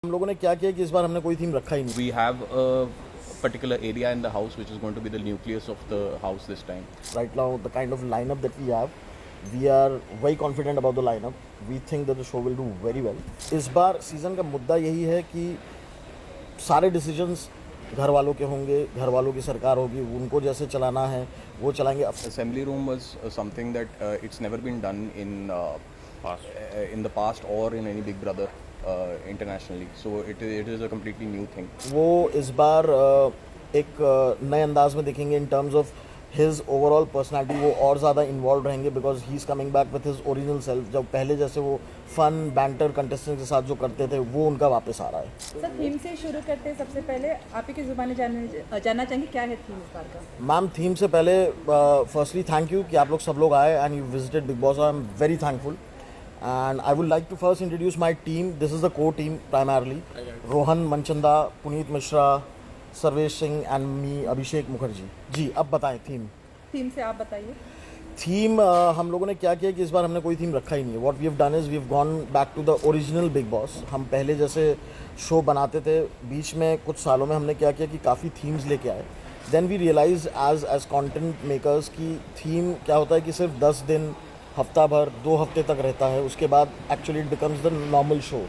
हम लोगों ने क्या किया कि इस बार हमने कोई थीम रखा ही नहीं. We have a particular area in the house which is going to be the nucleus of the house this time. Right now, the kind of lineup that we have, we are very confident about the lineup. We think that the show will do very well. इस बार season का मुद्दा यही है कि सारे decisions घर वालों के होंगे, घर वालों की सरकार होगी, उनको जैसे चलाना है वो चलाएंगे. Assembly room was something that it's never been done in the past or in any Big Brother internationally. So it is a completely new thing. वो इस बार एक नए अंदाज में देखेंगे in terms of his overall personality. वो और ज़्यादा इन्वॉल्व रहेंगे because he is coming back with his original self. जब पहले जैसे वो फन बैंटर कंटेस्टेंट के साथ जो करते थे वो उनका वापस आ रहा है. सर थीम से शुरू करते हैं. सबसे पहले आप ही की ज़ुबानी जानना चाहेंगे क्या है थीम इस बार का. मैम थीम से पहले फर्स्टली थैंक यू कि आप लोग सब लोग आए and you visited big boss. I am very thankful and I would like to first introduce my team. This is the core team primarily. Rohan Manchanda, Puneet Mishra, Sarvesh Singh and me, Abhishek Mukherjee. जी अब बताएं theme से आप बताइए. Theme हम लोगों ने क्या किया कि इस बार हमने कोई थीम रखा ही नहीं है. What we have done is we have gone back to the original Bigg Boss. हम पहले जैसे शो बनाते थे, बीच में कुछ सालों में हमने क्या किया कि काफ़ी थीम्स लेके आए. Then we realize as content makers की थीम क्या होता है कि सिर्फ 10 दिन, हफ्ता भर, 2 हफ्ते तक रहता है. उसके बाद actually it becomes the normal show.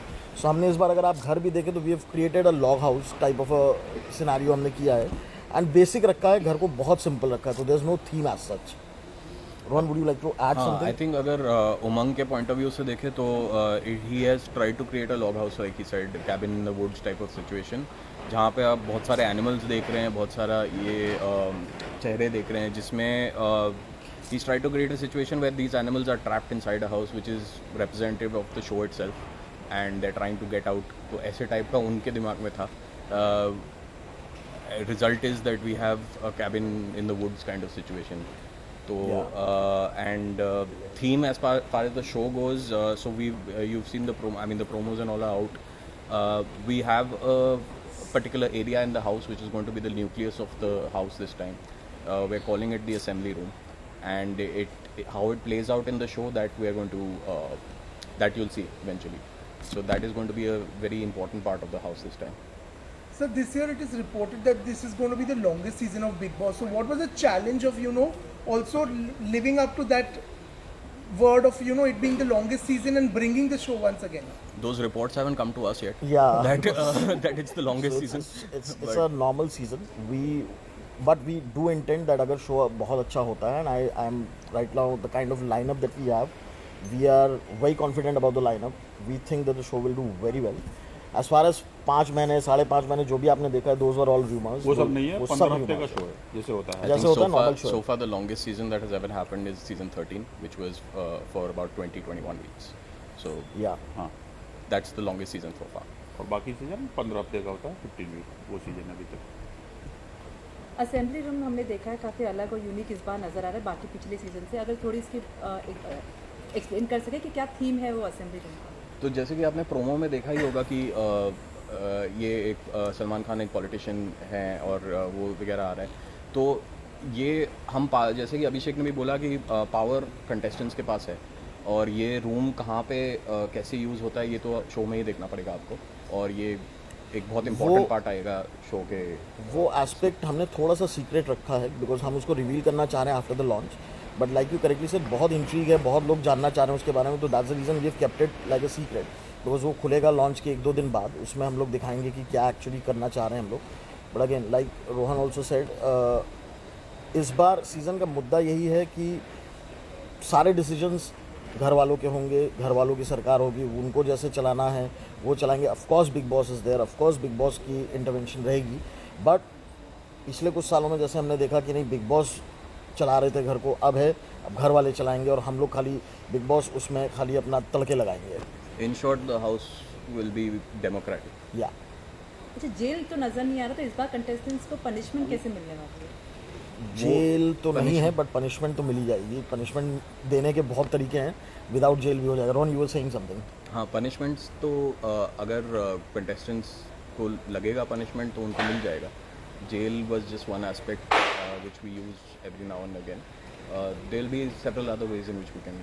So हमने इस बार अगर आप घर भी देखें तो we have created a log house type of a scenario हमने किया है एंड बेसिक रखा है. घर को बहुत सिंपल रखा है. तो there is no theme as such. Rohan would you like to add something? I think अगर उमंग के पॉइंट ऑफ व्यू से देखें तो he has tried to create a log house like he said, cabin in the woods type of situation, जहाँ पे आप बहुत सारे एनिमल्स देख रहे हैं, बहुत सारा ये चेहरे देख रहे हैं, जिसमें he's tried to create a situation where these animals are trapped inside a house which is representative of the show itself and they're trying to get out. तो ऐसे टाइप का उनके दिमाग में था. Result is that we have a cabin in the woods kind of situation. So and theme as far as the show goes, so you've seen the the promos and all are out. We have a particular area in the house which is going to be the nucleus of the house this time. We're calling it the assembly room. And how it plays out in the show, that we are going to that you'll see eventually. So that is going to be a very important part of the house this time. So this year it is reported that this is going to be the longest season of Big Boss. So what was the challenge of also living up to that word of it being the longest season and bringing the show once again? Those reports haven't come to us yet. Yeah. That it's the longest So season. It's a normal season. But we do intend that अगर show बहुत अच्छा होता है and I am right now the kind of lineup that we have, we are very confident about the lineup. We think that the show will do very well. As far as 5 महीने, 5.5 महीने जो भी आपने देखा है, those were all rumors. वो सब नहीं है, 15 हफ्ते का शो है जैसे होता है. जैसे होता है normal show. So far the longest season that has ever happened is season 13, which was for about 20-21 weeks. So Yeah. हाँ, that's the longest season so far. और बाकी सीजन 15 हफ्ते का होता है, 15 वीक वो सीजन अभी तक. असेंबली रूम हमने देखा है काफ़ी अलग और यूनिक इस बार नज़र आ रहा है बाकी पिछले सीजन से. अगर थोड़ी इसकी एक्सप्लेन कर सके कि क्या थीम है वो असेंबली रूम का. तो जैसे कि आपने प्रोमो में देखा ही होगा कि ये एक सलमान खान एक पॉलिटिशियन हैं और वो वगैरह आ रहा है. तो ये हम जैसे कि अभिषेक ने भी बोला कि पावर कंटेस्टेंट्स के पास है और ये रूम कहाँ पे कैसे यूज़ होता है ये तो शो में ही देखना पड़ेगा आपको. और ये एक बहुत इंपॉर्टेंट पार्ट आएगा शो के. वो एस्पेक्ट हमने थोड़ा सा सीक्रेट रखा है बिकॉज हम उसको रिवील करना चाह रहे हैं after the launch. But like you correctly said, बहुत इंट्रीग है, बहुत लोग जानना चाह रहे हैं उसके बारे में. तो that's the reason we have kept it like a secret. Because वो खुलेगा लॉन्च के 1-2 दिन बाद, उसमें हम लोग दिखाएंगे कि क्या एक्चुअली करना चाह रहे हैं हम लोग. But again like Rohan also said, इस बार सीज़न का मुद्दा यही है कि सारे डिसीजंस घर वालों के होंगे, घर वालों की सरकार होगी, उनको जैसे चलाना है वो चलाएंगे. Of course Bigg Boss is there, of course Bigg Boss की इंटरवेंशन रहेगी. बट पिछले कुछ सालों में जैसे हमने देखा कि नहीं, बिग बॉस चला रहे थे घर को, अब घर वाले चलाएंगे और हम लोग खाली बिग बॉस उसमें खाली अपना तड़के लगाएंगे. In short the house will be democratic. या अच्छा, जेल तो नज़र नहीं आ रहा, तो इस बार कंटेस्टेंट्स को पनिशमेंट कैसे मिलने वाली है? जेल तो नहीं है बट पनिशमेंट तो मिल ही जाएगी. पनिशमेंट देने के बहुत तरीके हैं, विदाउट जेल भी हो जाएगा. Rohan, you were saying something? हाँ, पनिशमेंट्स तो अगर कंटेस्टेंट्स को लगेगा पनिशमेंट तो उनको मिल जाएगा. Jail was just one aspect which we use every now and again. There will be several other ways in which we can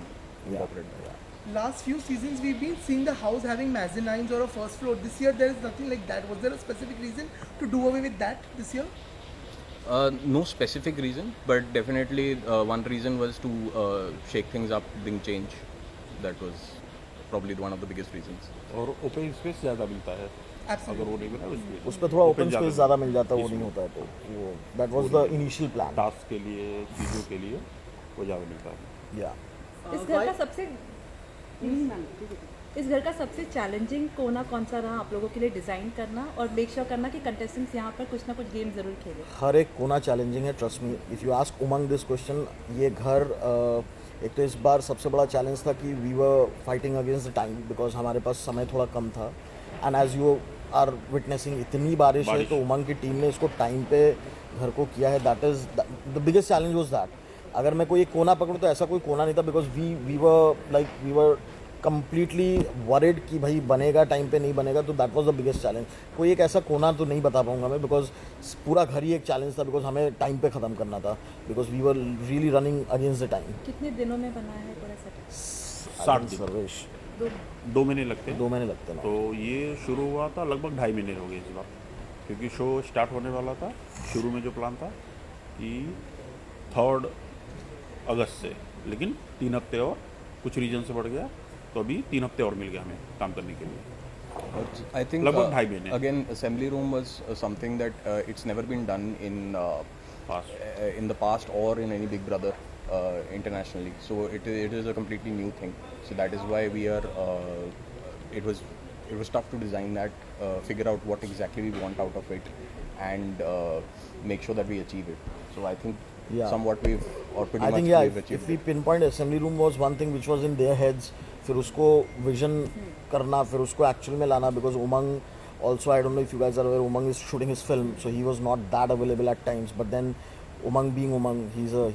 incorporate that. last few seasons we've been seeing the house having mezzanines or a first floor. This year there is nothing like that. Was there a specific reason to do away with that this year? No specific reason, but definitely one reason was to shake things up, bring change. That was probably one of the biggest reasons. और open space ज़्यादा मिलता है Absolutely. अगर वो नहीं मिला उसमें उस पर थोड़ा ओपन स्पेस ज़्यादा मिल जाता है, वो नहीं होता है, तो वो that was the initial plan. Task के लिए चीज़ों के लिए वो ज़्यादा मिलता है या इस घर का सबसे इस घर का सबसे चैलेंजिंग कोना कौन सा रहा आप लोगों के लिए डिज़ाइन करना और मेक श्योर करना कि कंटेस्टेंट्स यहाँ पर कुछ ना कुछ गेम ज़रूर खेलें? हर एक कोना चैलेंजिंग है, trust me. If you ask Umang this question, ये घर एक तो इस बार सबसे बड़ा चैलेंज था कि we were fighting against the time because हमारे पास समय थोड़ा कम था. And as you are witnessing, इतनी बारिश है, तो उमंग की टीम ने इसको टाइम पे घर को किया है. That is the biggest challenge was that. अगर मैं कोई एक कोना पकड़ूँ तो ऐसा कोई कोना नहीं था because we were completely worried कि भाई बनेगा टाइम पे नहीं बनेगा. तो that was the biggest challenge. कोई एक ऐसा कोना तो नहीं बता पाऊंगा मैं बिकॉज पूरा घर ही एक चैलेंज था बिकॉज हमें टाइम पे ख़त्म करना था because we were really running against the time. कितने दिनों में बना है पूरा सेट? 60 दिन सर्वेश 2 महीने लगते हैं 2 महीने लगते ना. तो ये शुरू हुआ था लगभग 2.5 महीने हो गए इस बार क्योंकि शो स्टार्ट होने वाला था. शुरू में जो प्लान था कि 3 अगस्त से, लेकिन 3 हफ्ते और कुछ रीजन से बढ़ गया तो अभी 3 हफ्ते और मिल गया हमें काम करने के लिए. I think लगभग 2.5 महीने again assembly room was something that it's never been done pass. in the past or in any Big Brother internationally. So it is a completely new thing. So that is why we are. It was tough to design that, figure out what exactly we want out of it, and make sure that we achieve it. So I think somewhat we've or pretty I much think we've if achieved we it. pinpoint assembly room was one thing which was in their heads. फिर उसको vision करना, फिर उसको actual में लाना because Umang also I don't know if you guys are aware, Umang is shooting his film, so he was not that available at times. But then Umang being Umang,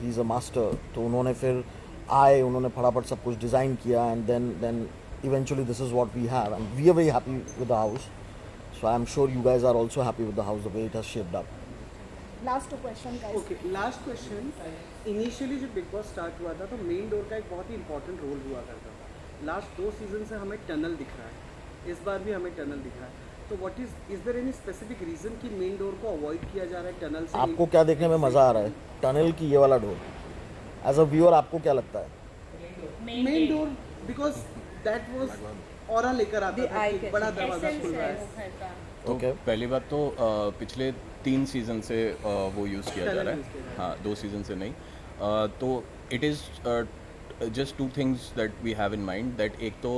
he's a master. तो उन्होंने फिर आए, उन्होंने फटाफट सब कुछ design किया and then eventually this is what we have and we are very happy with the house. So I am sure you guys are also happy with the house, the way it has shaped up. Last question guys. Okay last question. Initially जब big boss start हुआ था तो main door का एक बहुत ही important role हुआ करता था. लास्ट 2 सीजन से हमें टनल दिख रहा है, इस बार भी हमें टनल दिख रहा है. तो what is there any specific reason कि मेन डोर को अवॉइड किया जा रहा है टनल से? आपको क्या देखने में मज़ा आ रहा है, टनल की ये वाला डोर? एज अ व्यूअर आपको क्या लगता है? Main door because that was aura लेकर आता था कि बड़ा दरवाजा खुल रहा है. तो Okay. पहली बात तो पिछले 3 सीज़न से वो यूज़ किया जा रहा है. हाँ, 2 सीज़न से नहीं. तो it is just 2 things that we have in mind. That एक तो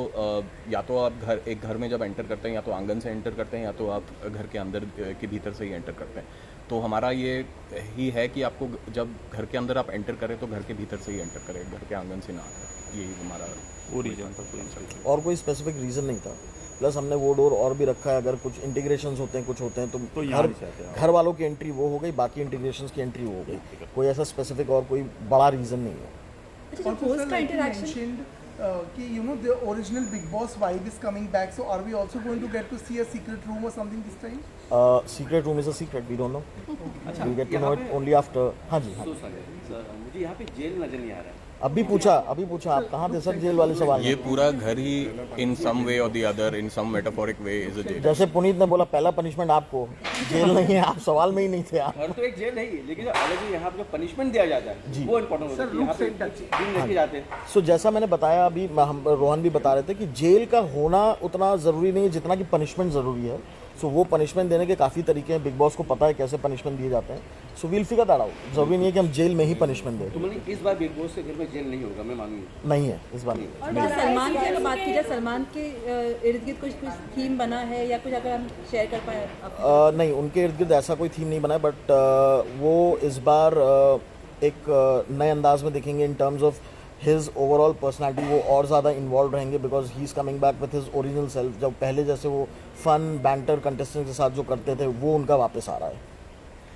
या तो आप एक घर में जब एंटर करते हैं या तो आंगन से एंटर करते हैं या तो आप घर के अंदर के भीतर से ही एंटर करते हैं. तो हमारा ये ही है कि आपको जब घर के अंदर आप एंटर करें तो घर के भीतर से ही एंटर करें, घर के आंगन से ना आए. यही हमारा वो रीजन था, कोई और कोई स्पेसिफिक रीज़न नहीं था. प्लस हमने वो डोर और भी रखा है, अगर कुछ इंटीग्रेशंस होते हैं, कुछ होते हैं तो यहाँ भी से आते हैं. घर वालों की एंट्री वो हो गई, बाकी इंटीग्रेशंस की एंट्री वो हो गई. कोई ऐसा स्पेसिफिक और कोई बड़ा रीज़न नहीं है. अच्छा, जब Also, होस्ट sir, का like you इंटरेक्शन mentioned, कि you know the original Big Boss vibe is coming back. So are we also going to get to see a secret room or something this time? Secret room is a secret, we don't know. We get to know it only after. हाँ जी, हाँ जी. मुझे यहाँ पे jail नजर नहीं आ रहा है. अभी पूछा आप कहाँ थे सर जेल वाले सवाल ये में? पूरा घर ही इन सम वे और the other, in some metaphoric way is a jail. जैसे पुनीत ने बोला पहला पनिशमेंट आपको, जेल नहीं है, आप सवाल में ही नहीं थे आप. घर तो एक जेल है ही, लेकिन जो अलग यहाँ पे जो पनिशमेंट दिया जाता है वो इम्पोर्टेंट होता है. यहाँ पे दिन रखे जाते हैं. सो जैसा मैंने बताया अभी, हम रोहन भी बता रहे थे कि जेल का होना उतना ज़रूरी नहीं है जितना कि पनिशमेंट ज़रूरी है. सो वो पनिशमेंट देने के काफ़ी तरीके हैं, बिग बॉस को पता है कैसे पनिशमेंट दिए जाते हैं. So we'll figure that out. ज़रूरी नहीं है कि हम जेल में ही पनिशमेंट दें. तो मतलब इस बार बिग बॉस के घर में जेल नहीं होगा, मैं मानूंगा. नहीं है इस बार. नहीं. और सलमान की अगर बात की जाए, सलमान के इर्द गिर्द कुछ थीम बना है या कुछ अगर हम शेयर कर पाए? नहीं, उनके इर्द गिर्द ऐसा कोई थीम नहीं बना है, बट वो इस बार एक नए अंदाज में दिखेंगे in terms of his overall personality. वो और ज़्यादा इन्वॉल्व रहेंगे because he is coming back with his original self. जब पहले जैसे वो फन बैंटर कंटेस्टेंट के साथ जो करते थे वो उनका वापस आ रहा है.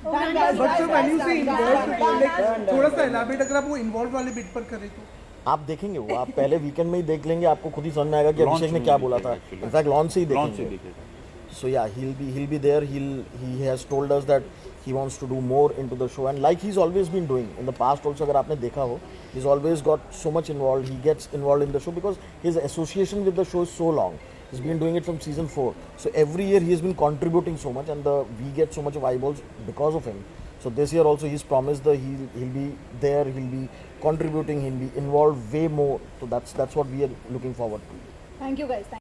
But sir, when you say involved, like थोड़ा सा elaborate अगर आप वो involved वाले bit पर करें तो. आप देखेंगे वो, आप पहले वीकेंड में ही देख लेंगे, आपको खुद ही समझ में आएगा कि Launch अभिषेक ने में क्या ही बोला था. देखेंगे actually. इनफैक्ट लॉन्च से ही लॉन्च से देखेंगे. देखेगा. So yeah, he'll be there. He has told us that he wants to do more into the show, and like he's always been doing in the past also. अगर आपने देखा हो, he's always got so much involved. He gets involved in the show because his association with the show is so long. He's been doing it from season 4. So every year he has been contributing so much, and we get so much of eyeballs because of him. So this year also he's promised that he'll be there. He'll be contributing. He'll be involved way more. So that's what we are looking forward to. Thank you guys.